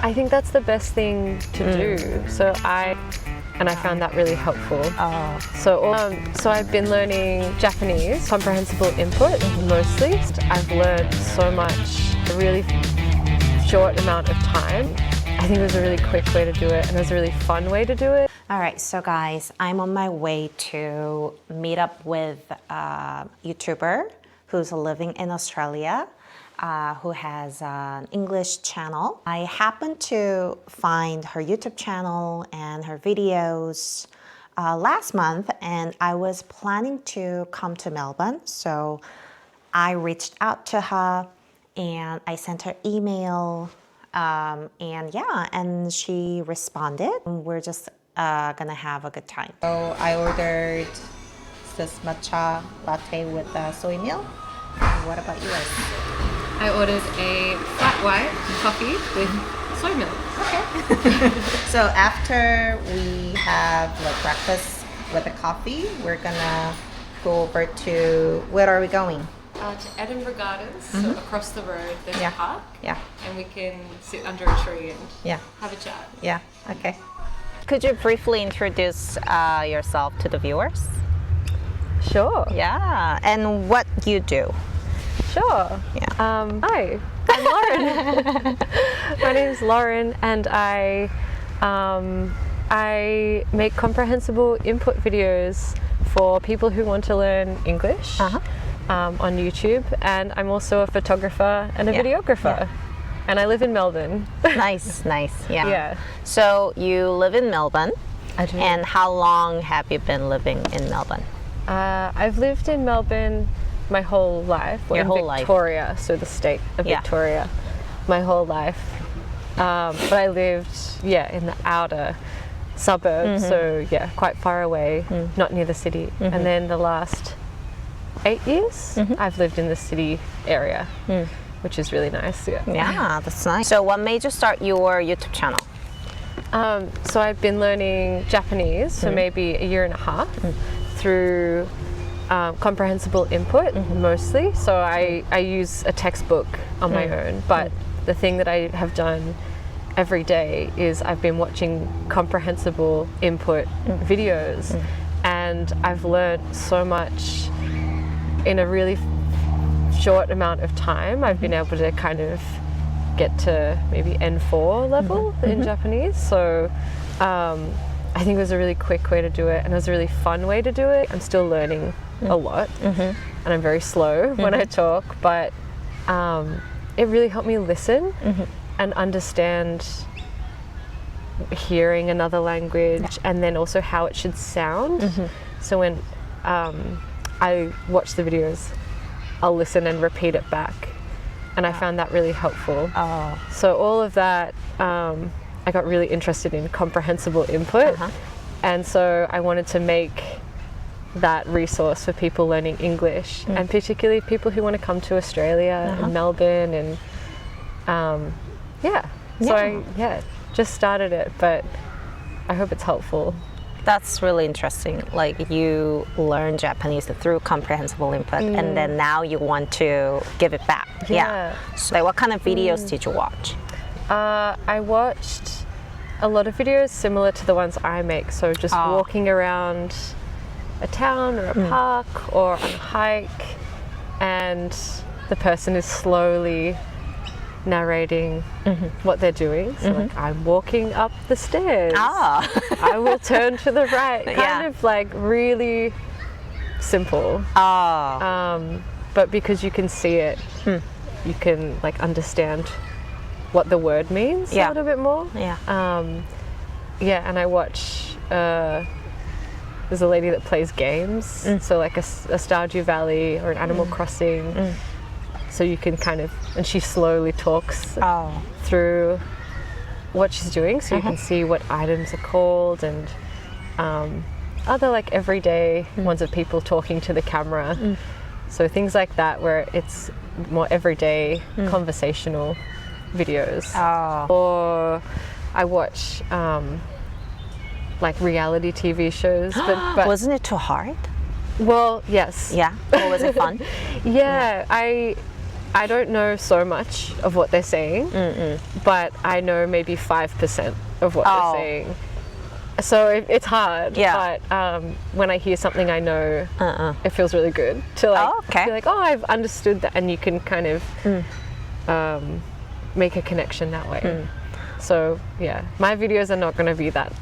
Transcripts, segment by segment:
I think that's the best thing to do. So I found that really helpful. So I've been learning Japanese, comprehensible input mostly. I've learned so much in a really short amount of time. I think it was a really quick way to do it, and it was a really fun way to do it. All right, so guys, I'm on my way to meet up with a YouTuber who's living in Australia, who has an English channel. I happened to find her YouTube channel and her videos last month, and I was planning to come to Melbourne, so I reached out to her and I sent her email, and she responded. We're just gonna have a good time. So I ordered this matcha latte with soy milk. What about yours? I ordered a flat white coffee with soy milk. Okay. So after we have like breakfast with the coffee, we're gonna go over to, where are we going? To Edinburgh Gardens, so across the road there's a park, and we can sit under a tree and have a chat. Yeah, okay. Could you briefly introduce yourself to the viewers? Sure. Yeah, and what you do? Sure. Yeah. Hi, I'm Lauren. My name is Lauren, and I make comprehensible input videos for people who want to learn English on YouTube, and I'm also a photographer and a videographer. And I live in Melbourne. Nice, yeah. So you live in Melbourne. I do. And how long have you been living in Melbourne? I've lived in Melbourne my whole life. Your whole Victoria, life. So the state of Victoria, my whole life. But I lived, in the outer suburbs, so quite far away, not near the city. And then the last 8 years, I've lived in the city area, which is really nice. Yeah, that's nice. So what made you start your YouTube channel? So I've been learning Japanese for maybe a year and a half through comprehensible input mostly. So I use a textbook on my own, but the thing that I have done every day is I've been watching comprehensible input videos, and I've learned so much in a really short amount of time. I've been able to kind of get to maybe N4 level in Japanese. So I think it was a really quick way to do it, and it was a really fun way to do it. I'm still learning a lot, and I'm very slow when I talk, but it really helped me listen and understand hearing another language, and then also how it should sound. So when I watch the videos, I'll listen and repeat it back, and I found that really helpful. So all of that, I got really interested in comprehensible input, and so I wanted to make that resource for people learning English, and particularly people who want to come to Australia and Melbourne, and so I just started it, but I hope it's helpful. That's really interesting. Like, you learn Japanese through comprehensible input, and then now you want to give it back. So like, what kind of videos did you watch? I watched a lot of videos similar to the ones I make. So just walking around a town or a park or on a hike, and the person is slowly narrating what they're doing. So like, I'm walking up the stairs. I will turn to the right. Kind of like really simple. But because you can see it, you can like understand what the word means a little bit more. And I watch, there's a lady that plays games, so like a Stardew Valley or an Animal Crossing. So you can kind of, and she slowly talks through what she's doing, so you can see what items are called, and other like everyday ones of people talking to the camera. So things like that, where it's more everyday conversational videos. Or I watch like reality TV shows. But wasn't it too hard? Well, yes. Yeah. Or was it fun? Yeah, I don't know so much of what they're saying, but I know maybe 5% of what they're saying. So it's hard. Yeah. But when I hear something I know, it feels really good to like be like, oh, I've understood that, and you can kind of make a connection that way. So yeah, my videos are not going to be that.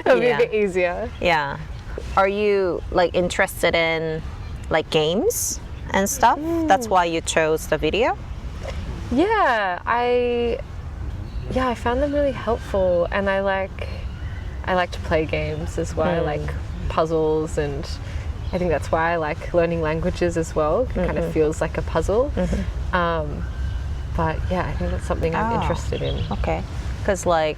It'll be a bit easier. Yeah. Are you like interested in like games and stuff? That's why you chose the video? Yeah, I found them really helpful, and I like to play games as well. I like puzzles, and I think that's why I like learning languages as well. It kind of feels like a puzzle. But yeah, I think that's something I'm interested in. Okay. Because like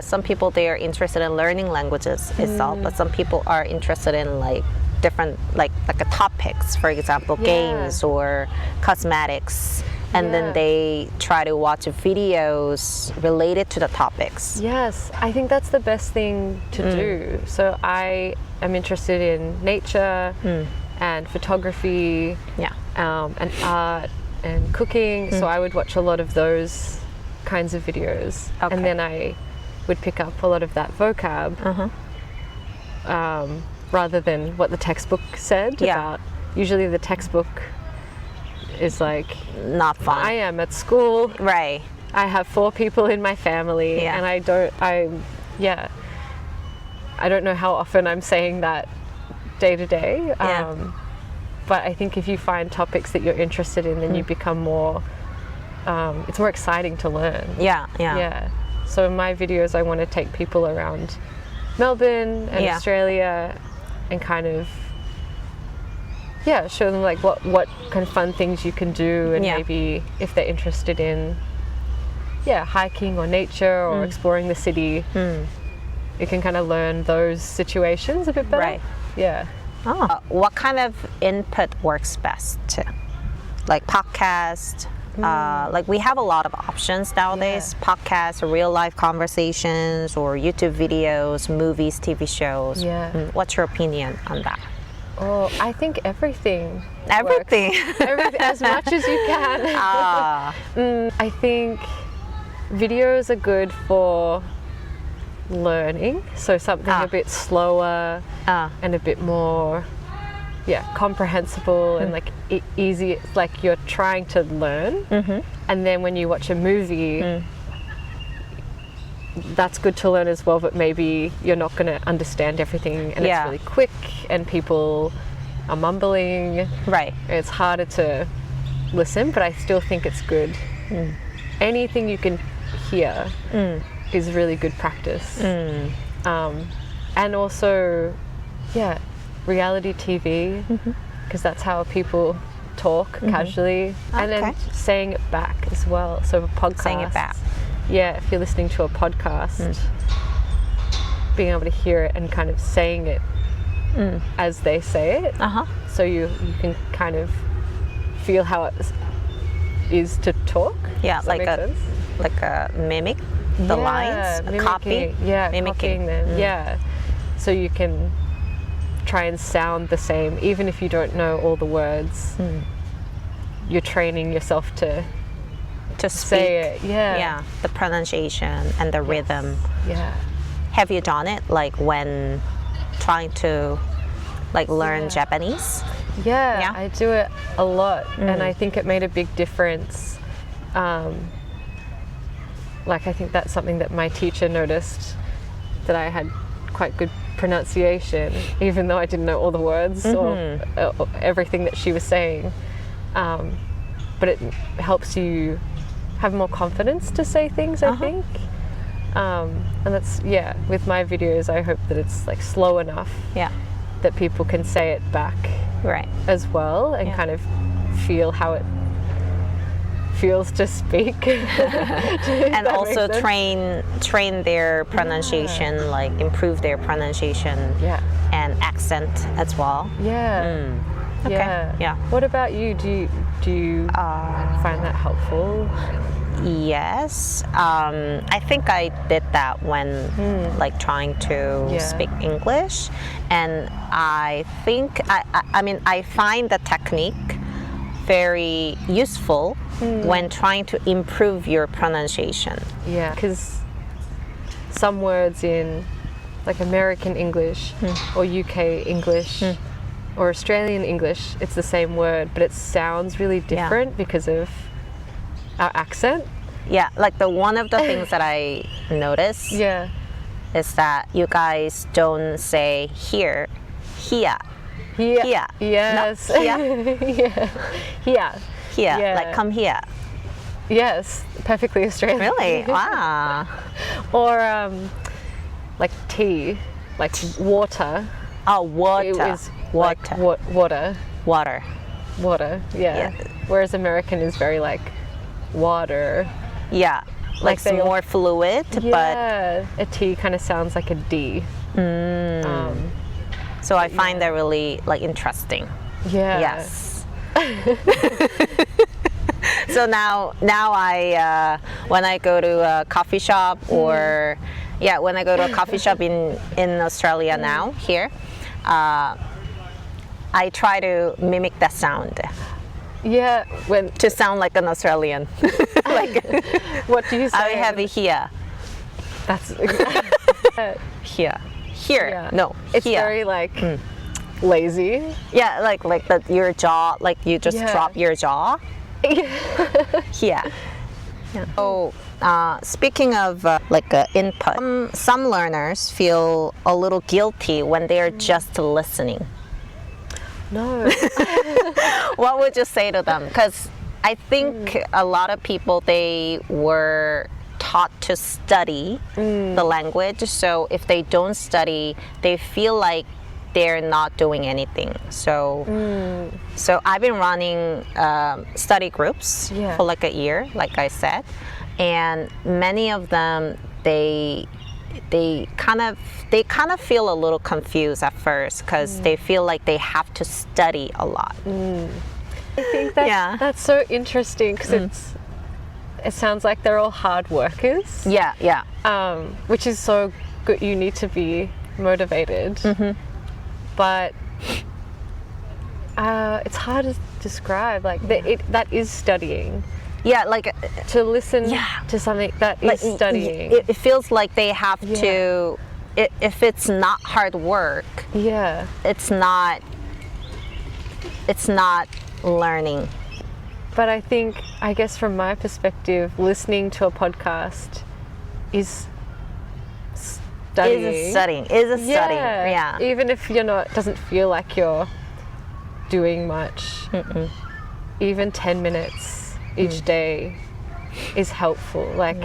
some people, they are interested in learning languages itself, but some people are interested in like different like a topics, for example, games or cosmetics, and then they try to watch videos related to the topics. Yes, I think that's the best thing to do. So I am interested in nature and photography and art and cooking, so I would watch a lot of those kinds of videos, and then I would pick up a lot of that vocab rather than what the textbook said about. Usually the textbook is like, not fun. I am at school, Right. I have 4 people in my family, and I don't know how often I'm saying that day to day. But I think if you find topics that you're interested in, then you become more, it's more exciting to learn. Yeah. So in my videos, I want to take people around Melbourne and Australia and kind of, show them like what kind of fun things you can do, and maybe if they're interested in, hiking or nature or exploring the city, you can kind of learn those situations a bit better. Right. Yeah. What kind of input works best? Like podcast? Like we have a lot of options nowadays. Podcasts, real life conversations, or YouTube videos, movies, TV shows. What's your opinion on that? Oh, I think everything. Everything. Everything, as much as you can. I think videos are good for learning, so something a bit slower and a bit more comprehensible and like easy. It's like you're trying to learn, and then when you watch a movie, that's good to learn as well, but maybe you're not going to understand everything, and it's really quick and people are mumbling. Right. It's harder to listen, but I still think it's good. Anything you can hear is really good practice. And also, reality TV, because that's how people talk casually, and then saying it back as well. So a podcast. Saying it back. Yeah, if you're listening to a podcast, being able to hear it and kind of saying it as they say it, so you can kind of feel how it is to talk. Yeah, like a mimic the lines, a copy. Yeah, mimicking copying them. Yeah, so you can try and sound the same, even if you don't know all the words. You're training yourself to speak. Say it. Yeah, the pronunciation and the rhythm. Yeah. Have you done it like when trying to like learn Japanese? Yeah, I do it a lot, and I think it made a big difference. Like I think that's something that my teacher noticed, that I had quite good pronunciation, even though I didn't know all the words or everything that she was saying. But it helps you have more confidence to say things, I think. And that's, with my videos, I hope that it's like slow enough that people can say it back as well, and kind of feel how it feels to speak. And also train their pronunciation, like improve their pronunciation and accent as well. What about you? Do you find that helpful? Yes, I think I did that when like trying to speak English, and I think I mean I find the technique very useful when trying to improve your pronunciation. Yeah, because some words in like American English or UK English or Australian English, it's the same word, but it sounds really different because of our accent. Yeah, like one of the things that I notice is that you guys don't say here, here. Here. Yes. No, here. Here. Here. Yeah. Like come here. Yes. Perfectly Australian. Really? Wow. Or like tea, like water. Oh, water. It was water. like water. Water. Water. Yeah. Whereas American is very like water. Yeah. Like they more fluid, but a T kind of sounds like a D. So I find that really like interesting. Yeah. Yes. So now I when I go to a coffee shop or when I go to a coffee shop in Australia now here, I try to mimic that sound. Yeah, to sound like an Australian. Like what do you say? I have it here. That's here. Here. Yeah. No. It's here. very like lazy. Yeah, like your jaw, like you just drop your jaw. Here. Yeah. So speaking of input, some learners feel a little guilty when they're just listening. No. What would you say to them? Because I think a lot of people, they were taught to study the language, so if they don't study, they feel like they're not doing anything. So I've been running study groups for like a year, like I said, and many of them they kind of feel a little confused at first because they feel like they have to study a lot. I think that's so interesting because it sounds like they're all hard workers. Yeah. Which is so good. You need to be motivated. But it's hard to describe. Like that is studying. Yeah, like to listen to something that is studying. It feels like they have to. If it's not hard work, it's not learning. But I guess from my perspective, listening to a podcast is studying. Is studying. Yeah. Even if doesn't feel like you're doing much, even 10 minutes each day is helpful. Like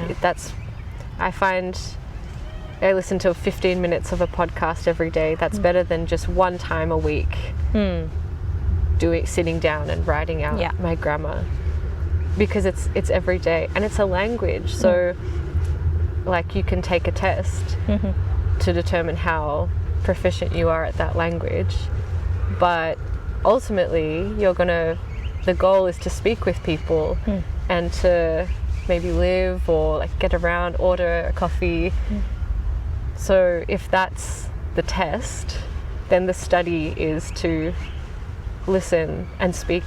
I listen to 15 minutes of a podcast every day. That's better than just one time a week sitting down and writing out my grammar, because it's every day and it's a language. So like you can take a test to determine how proficient you are at that language, but ultimately the goal is to speak with people and to maybe live or like get around, order a coffee. So if that's the test, then the study is to listen and speak.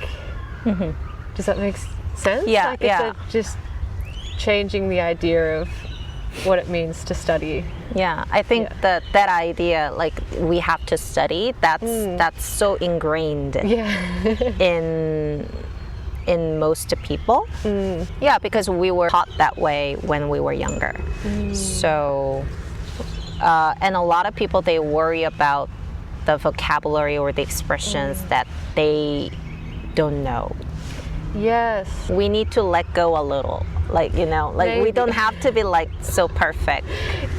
Does that make sense? Yeah, it's just changing the idea of what it means to study. Yeah, I think that idea, like we have to study, that's so ingrained in most people. Yeah, because we were taught that way when we were younger. So, and a lot of people, they worry about the vocabulary or the expressions that they don't know. Yes. We need to let go a little. Like, maybe. We don't have to be like so perfect.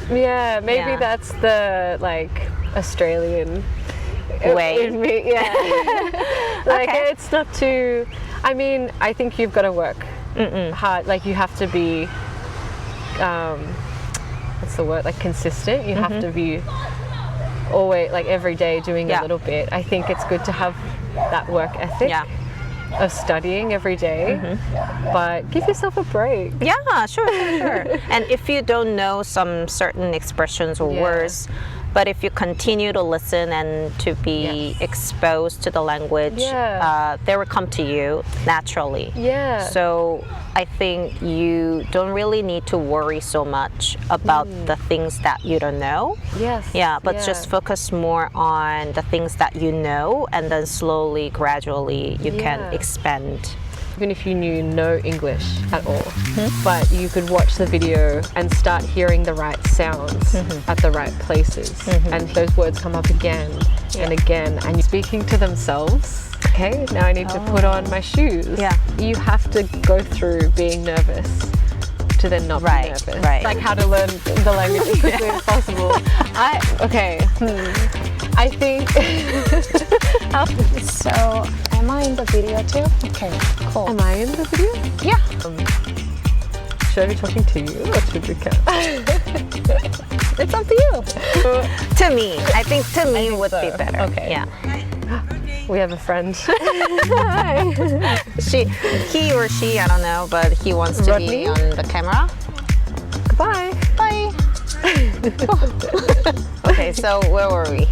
Yeah, maybe that's the like Australian way. In me. Like it's not too. I mean, I think you've got to work hard. Like you have to be. What's the word? Like consistent. You have to be always like every day doing a little bit. I think it's good to have that work ethic. Of studying every day, but give yourself a break. Yeah, sure. And if you don't know some certain expressions or words, But if you continue to listen and to be exposed to the language, they will come to you naturally. Yeah. So I think you don't really need to worry so much about the things that you don't know. Yes. Yeah, but just focus more on the things that you know, and then slowly, gradually, you can expand. Even if you knew no English at all, but you could watch the video and start hearing the right sounds at the right places, and those words come up again and again, and you're speaking to themselves. Okay, now I need to put on my shoes. Yeah. You have to go through being nervous to then not be nervous. Right. Like how to learn the language as quickly as possible. I think. So, am I in the video too? Okay, cool. Am I in the video? Yeah. Should I be talking to you or to the camera? It's up to you. To me. I think to me would be better. Okay. Yeah. We have a friend. He or she, I don't know, but he wants to Rodney? be on the camera. Goodbye. Bye. Okay, so where were we?